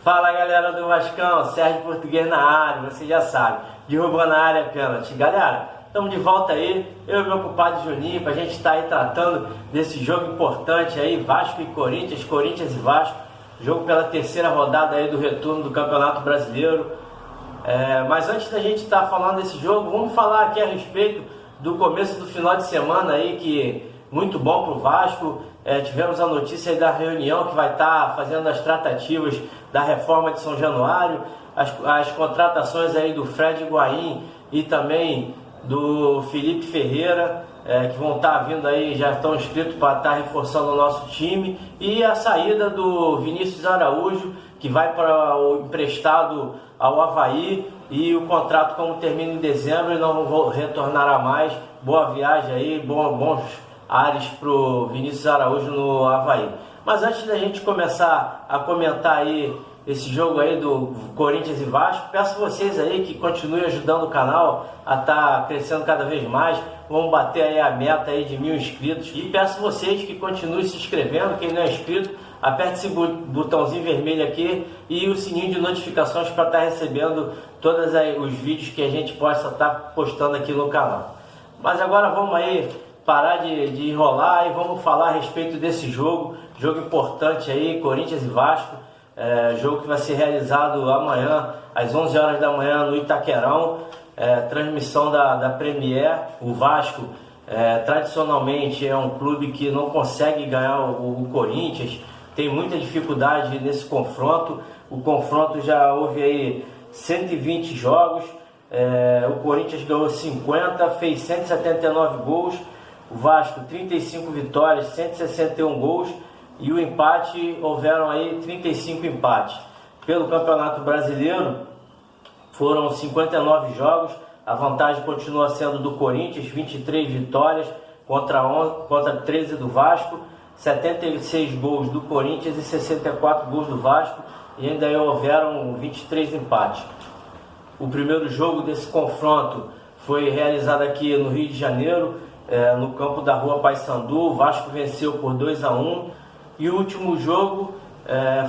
Fala galera do Vascão, Sérgio Português na área, você já sabe, derrubou na área, pênalti. Galera, estamos de volta aí, eu e meu compadre Juninho, pra gente estar aí tratando desse jogo importante aí, Vasco e Corinthians, Corinthians e Vasco, jogo pela terceira rodada aí do retorno do Campeonato Brasileiro. Mas antes da gente estar falando desse jogo, vamos falar aqui a respeito do começo do final de semana aí, que muito bom pro Vasco. Tivemos a notícia aí da reunião que vai estar fazendo as tratativas da reforma de São Januário, as contratações aí do Fred Higuaín e também do Felipe Ferreira, que vão estar vindo aí, já estão inscritos para estar reforçando o nosso time, e a saída do Vinícius Araújo, que vai para o emprestado ao Avaí, e o contrato como termina em dezembro e não retornará mais. Boa viagem aí, bons ares para o Vinícius Araújo no Avaí. Mas antes da gente começar a comentar aí esse jogo aí do Corinthians e Vasco, peço vocês aí que continuem ajudando o canal a estar crescendo cada vez mais. Vamos bater aí a meta aí de 1000 inscritos, e peço vocês que continuem se inscrevendo. Quem não é inscrito, aperte esse botãozinho vermelho aqui e o sininho de notificações para estar recebendo todos os vídeos que a gente possa estar postando aqui no canal. Mas agora vamos aí parar de enrolar e vamos falar a respeito desse jogo importante aí, Corinthians e Vasco, jogo que vai ser realizado amanhã às 11 horas da manhã no Itaquerão, transmissão da Premier. O Vasco tradicionalmente é um clube que não consegue ganhar o Corinthians, tem muita dificuldade nesse confronto. O confronto já houve aí 120 jogos, o Corinthians ganhou 50, fez 179 gols, o Vasco 35 vitórias, 161 gols, e o empate, houveram aí 35 empates. Pelo Campeonato Brasileiro foram 59 jogos, a vantagem continua sendo do Corinthians, 23 vitórias contra 13 do Vasco, 76 gols do Corinthians e 64 gols do Vasco, e ainda houveram 23 empates. O primeiro jogo desse confronto foi realizado aqui no Rio de Janeiro, no campo da Rua Paissandu. O Vasco venceu por 2-1, e o último jogo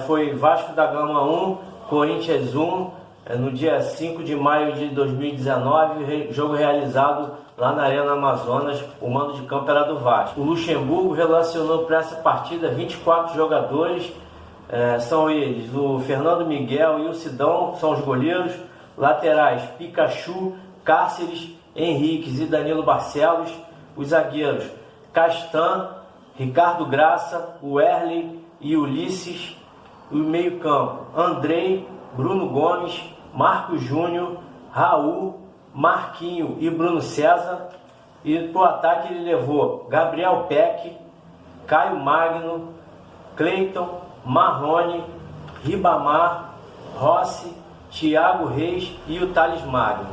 foi Vasco da Gama 1, Corinthians 1, no dia 5 de maio de 2019, jogo realizado lá na Arena Amazonas. O mando de campo era do Vasco. O Luxemburgo relacionou para essa partida 24 jogadores, são eles o Fernando Miguel e o Sidão, são os goleiros, laterais Pikachu, Cáceres, Henriques e Danilo Barcelos, os zagueiros Castan, Ricardo Graça, o Erley e Ulisses, o meio campo Andrei, Bruno Gomes, Marcos Júnior, Raul, Marquinho e Bruno César. E para o ataque ele levou Gabriel Peck, Caio Magno, Cleiton, Marrone, Ribamar, Rossi, Thiago Reis e o Thales Magno.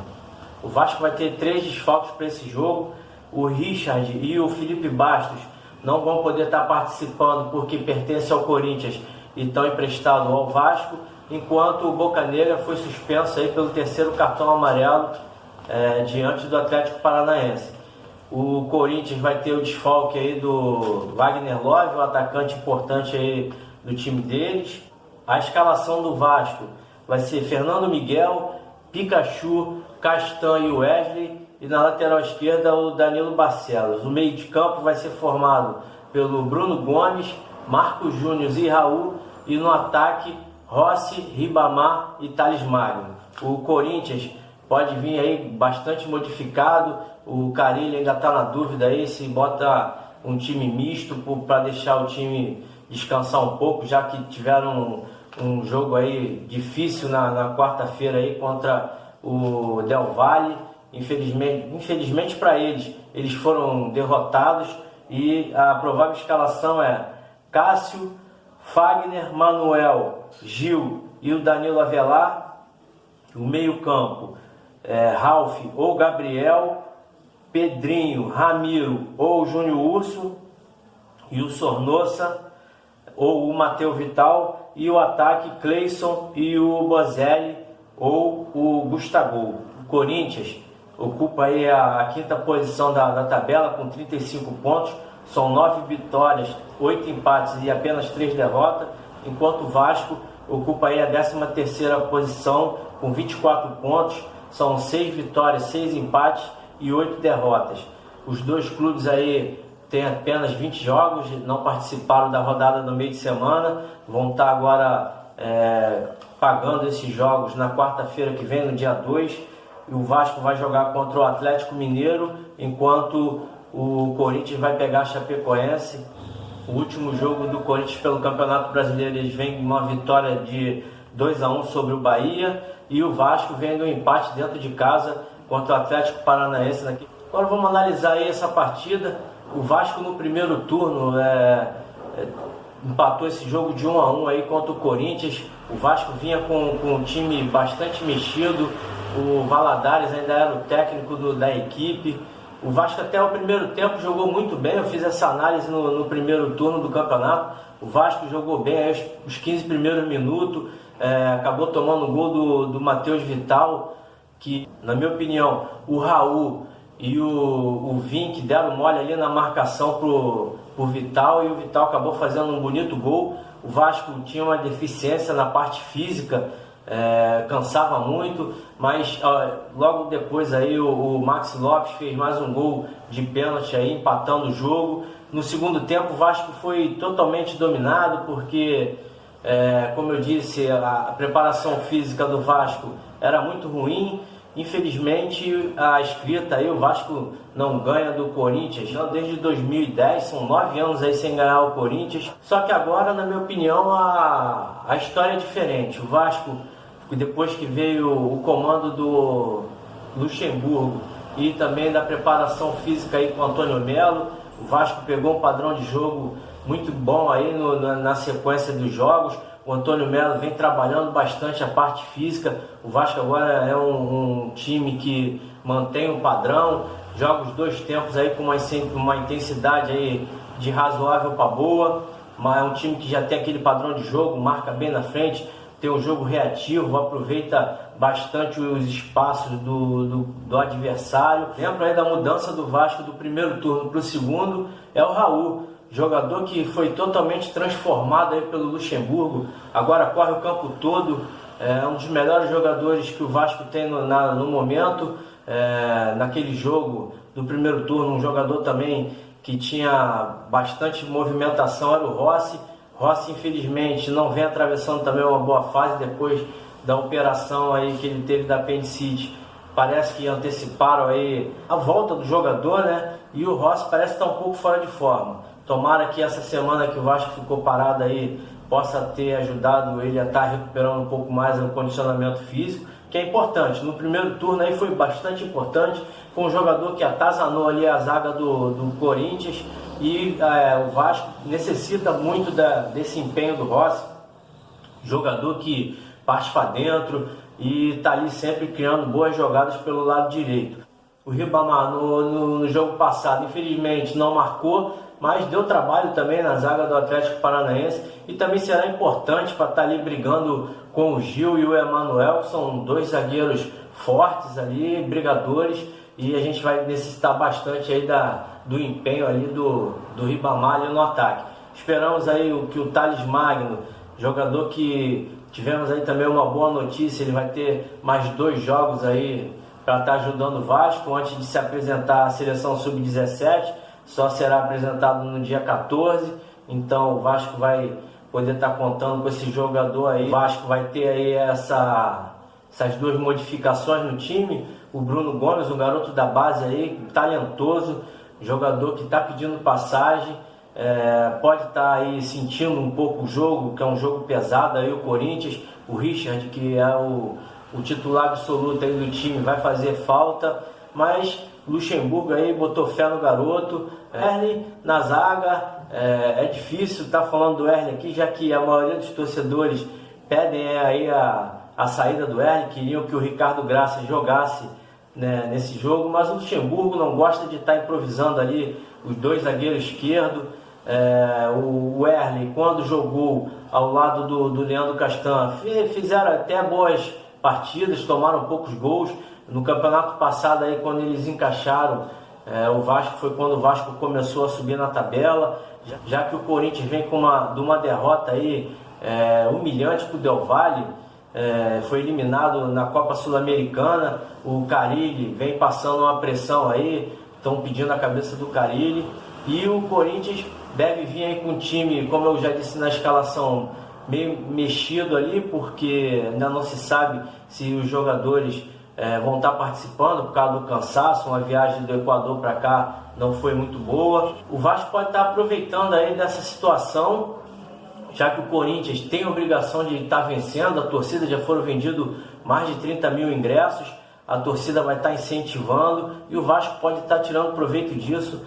O Vasco vai ter 3 desfalques para esse jogo. O Richard e o Felipe Bastos não vão poder estar participando porque pertencem ao Corinthians e estão emprestados ao Vasco, enquanto o Boca Negra foi suspenso aí pelo 3º cartão amarelo diante do Atlético Paranaense. O Corinthians vai ter o desfalque aí do Wagner Love, o atacante importante aí do time deles. A escalação do Vasco vai ser Fernando Miguel, Pikachu, Castan e Wesley, e na lateral esquerda o Danilo Barcelos. O meio de campo vai ser formado pelo Bruno Gomes, Marcos Júnior e Raul, e no ataque Rossi, Ribamar e Thales Magno. O Corinthians pode vir aí bastante modificado. O Carille ainda está na dúvida aí se bota um time misto para deixar o time descansar um pouco, já que tiveram um jogo aí difícil na quarta-feira aí contra o Del Valle. Infelizmente para eles foram derrotados, e a provável escalação é Cássio, Fagner, Manuel, Gil e o Danilo Avelar. O meio campo Ralf ou Gabriel, Pedrinho, Ramiro ou Júnior Urso, e o Sornosa ou o Matheus Vital, e o ataque Cleison e o Bozelli ou o Gustavo. O Corinthians ocupa aí a 5ª posição da tabela com 35 pontos, são 9 vitórias, 8 empates e apenas 3 derrotas, enquanto o Vasco ocupa aí a 13ª posição com 24 pontos, são 6 vitórias, 6 empates e 8 derrotas. Os dois clubes aí têm apenas 20 jogos, não participaram da rodada no meio de semana, vão estar agora pagando esses jogos na quarta-feira que vem, no dia 2, e o Vasco vai jogar contra o Atlético Mineiro, enquanto o Corinthians vai pegar a Chapecoense. O último jogo do Corinthians pelo Campeonato Brasileiro, eles vêm com uma vitória de 2-1 sobre o Bahia, e o Vasco vem do empate dentro de casa contra o Atlético Paranaense. Agora vamos analisar aí essa partida. O Vasco no primeiro turno empatou esse jogo de 1-1 aí contra o Corinthians. O Vasco vinha com um time bastante mexido, o Valadares ainda era o técnico da equipe. O Vasco até o primeiro tempo jogou muito bem, eu fiz essa análise no primeiro turno do campeonato. O Vasco jogou bem aí os 15 primeiros minutos, acabou tomando o gol do Matheus Vital, que na minha opinião o Raul e o Vink deram mole ali na marcação pro Vital, e o Vital acabou fazendo um bonito gol. O Vasco tinha uma deficiência na parte física, cansava muito, mas logo depois aí o Maxi Lopes fez mais um gol de pênalti aí, empatando o jogo. No segundo tempo o Vasco foi totalmente dominado, porque como eu disse, a preparação física do Vasco era muito ruim. Infelizmente a escrita aí, o Vasco não ganha do Corinthians desde 2010, são 9 anos aí sem ganhar o Corinthians. Só que agora, na minha opinião, a história é diferente. O Vasco, depois que veio o comando do Luxemburgo e também da preparação física aí com o Antônio Melo, o Vasco pegou um padrão de jogo muito bom aí na sequência dos jogos. O Antônio Melo vem trabalhando bastante a parte física. O Vasco agora é um time que mantém um padrão, joga os dois tempos aí com uma intensidade aí de razoável para boa, mas é um time que já tem aquele padrão de jogo, marca bem na frente, tem um jogo reativo, aproveita bastante os espaços do adversário. Lembra aí da mudança do Vasco do primeiro turno para o segundo, é o Raul, jogador que foi totalmente transformado aí pelo Luxemburgo, agora corre o campo todo, é um dos melhores jogadores que o Vasco tem no momento. Naquele jogo do primeiro turno, um jogador também que tinha bastante movimentação era o Rossi. Rossi, infelizmente, não vem atravessando também uma boa fase depois da operação aí que ele teve da apendicite. Parece que anteciparam aí a volta do jogador, né? E o Rossi parece estar um pouco fora de forma. Tomara que essa semana que o Vasco ficou parado aí possa ter ajudado ele a estar recuperando um pouco mais o condicionamento físico, que é importante. No primeiro turno aí foi bastante importante, foi um jogador que atazanou ali a zaga do Corinthians, e o Vasco necessita muito desse empenho do Rossi, jogador que parte para dentro e está ali sempre criando boas jogadas pelo lado direito. O Ribamar no jogo passado, infelizmente, não marcou, mas deu trabalho também na zaga do Atlético Paranaense, e também será importante para estar ali brigando com o Gil e o Emanuel, que são dois zagueiros fortes ali, brigadores, e a gente vai necessitar bastante aí do empenho ali do Ribamar ali no ataque. Esperamos aí que o Thales Magno, jogador que tivemos aí também uma boa notícia, ele vai ter mais 2 jogos aí para estar ajudando o Vasco antes de se apresentar à seleção sub-17, só será apresentado no dia 14, então o Vasco vai poder estar contando com esse jogador aí. O Vasco vai ter aí essas 2 modificações no time. O Bruno Gomes, um garoto da base aí, talentoso, jogador que está pedindo passagem, pode estar aí sentindo um pouco o jogo, que é um jogo pesado aí, o Corinthians. O Richard, que é o titular absoluto aí do time, vai fazer falta, mas Luxemburgo aí botou fé no garoto. Erle na zaga, é difícil estar falando do Erle aqui, já que a maioria dos torcedores pedem aí a saída do Erle, queriam que o Ricardo Graça jogasse, né, nesse jogo, mas o Luxemburgo não gosta de estar improvisando ali os 2 zagueiros esquerdos. O Erle, quando jogou ao lado do Leandro Castan, fizeram até boas partidas, tomaram poucos gols. No campeonato passado, aí, quando eles encaixaram, o Vasco, foi quando o Vasco começou a subir na tabela, já que o Corinthians vem de uma derrota aí humilhante para o Del Valle. Foi eliminado na Copa Sul-Americana. O Carille vem passando uma pressão aí, estão pedindo a cabeça do Carille. E o Corinthians deve vir aí com um time, como eu já disse na escalação, meio mexido ali, porque ainda não se sabe se os jogadores vão estar participando por causa do cansaço. Uma viagem do Equador para cá não foi muito boa. O Vasco pode estar aproveitando aí dessa situação, já que o Corinthians tem a obrigação de estar vencendo. A torcida, já foram vendidos mais de 30 mil ingressos, a torcida vai estar incentivando e o Vasco pode estar tirando proveito disso,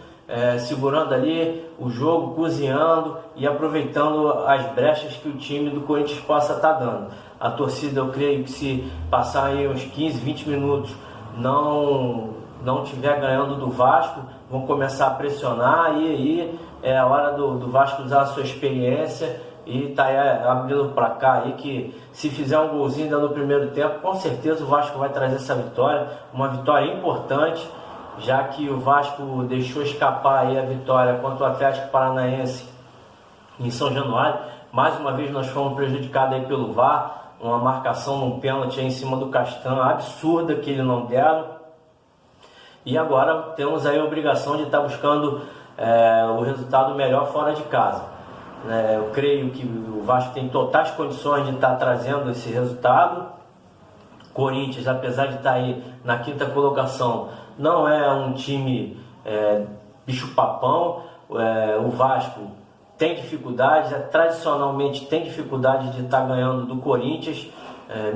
segurando ali o jogo, cozinhando e aproveitando as brechas que o time do Corinthians possa estar dando. A torcida, eu creio que se passar aí uns 15, 20 minutos não tiver ganhando do Vasco, vão começar a pressionar e aí é a hora do Vasco usar a sua experiência e tá abrindo para cá aí, que se fizer um golzinho ainda no primeiro tempo, com certeza o Vasco vai trazer essa vitória, uma vitória importante, já que o Vasco deixou escapar aí a vitória contra o Atlético Paranaense em São Januário. Mais uma vez nós fomos prejudicados aí pelo VAR, uma marcação num pênalti aí em cima do Castan, absurda, que ele não deram. E agora temos aí a obrigação de estar buscando o resultado melhor fora de casa. Eu creio que o Vasco tem totais condições de estar trazendo esse resultado. Corinthians, apesar de estar aí na quinta colocação, não é um time bicho-papão. O Vasco tem dificuldades, tradicionalmente tem dificuldade de estar ganhando do Corinthians,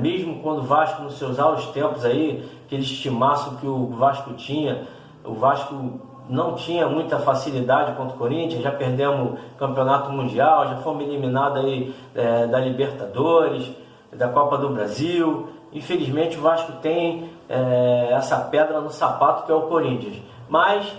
mesmo quando o Vasco, nos seus aulos tempos aí, aqueles timaços que o Vasco tinha, o Vasco não tinha muita facilidade contra o Corinthians. Já perdemos o Campeonato Mundial, já fomos eliminados aí da Libertadores, da Copa do Brasil. Infelizmente o Vasco tem essa pedra no sapato que é o Corinthians, mas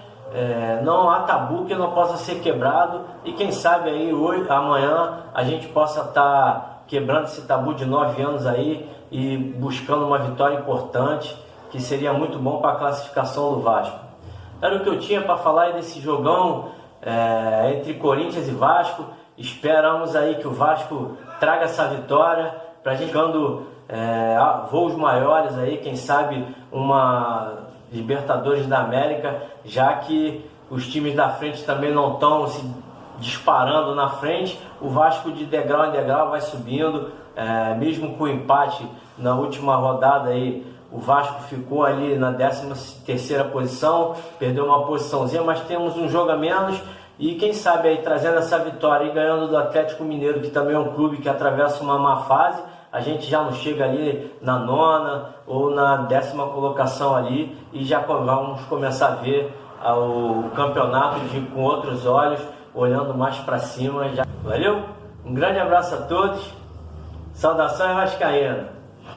não há tabu que não possa ser quebrado, e quem sabe aí hoje, amanhã a gente possa estar quebrando esse tabu de 9 anos aí e buscando uma vitória importante, que seria muito bom para a classificação do Vasco. Era o que eu tinha para falar aí desse jogão entre Corinthians e Vasco. Esperamos aí que o Vasco traga essa vitória para a gente ganhando voos maiores aí, quem sabe uma Libertadores da América, já que os times da frente também não estão se disparando na frente. O Vasco de degrau em degrau vai subindo, mesmo com o empate na última rodada aí. O Vasco ficou ali na 13ª posição, perdeu uma posiçãozinha, mas temos um jogo a menos. E quem sabe aí trazendo essa vitória e ganhando do Atlético Mineiro, que também é um clube que atravessa uma má fase, a gente já não chega ali na 9ª ou na 10ª colocação ali, e já vamos começar a ver o campeonato com outros olhos, olhando mais para cima. Valeu? Um grande abraço a todos, saudações vascaína.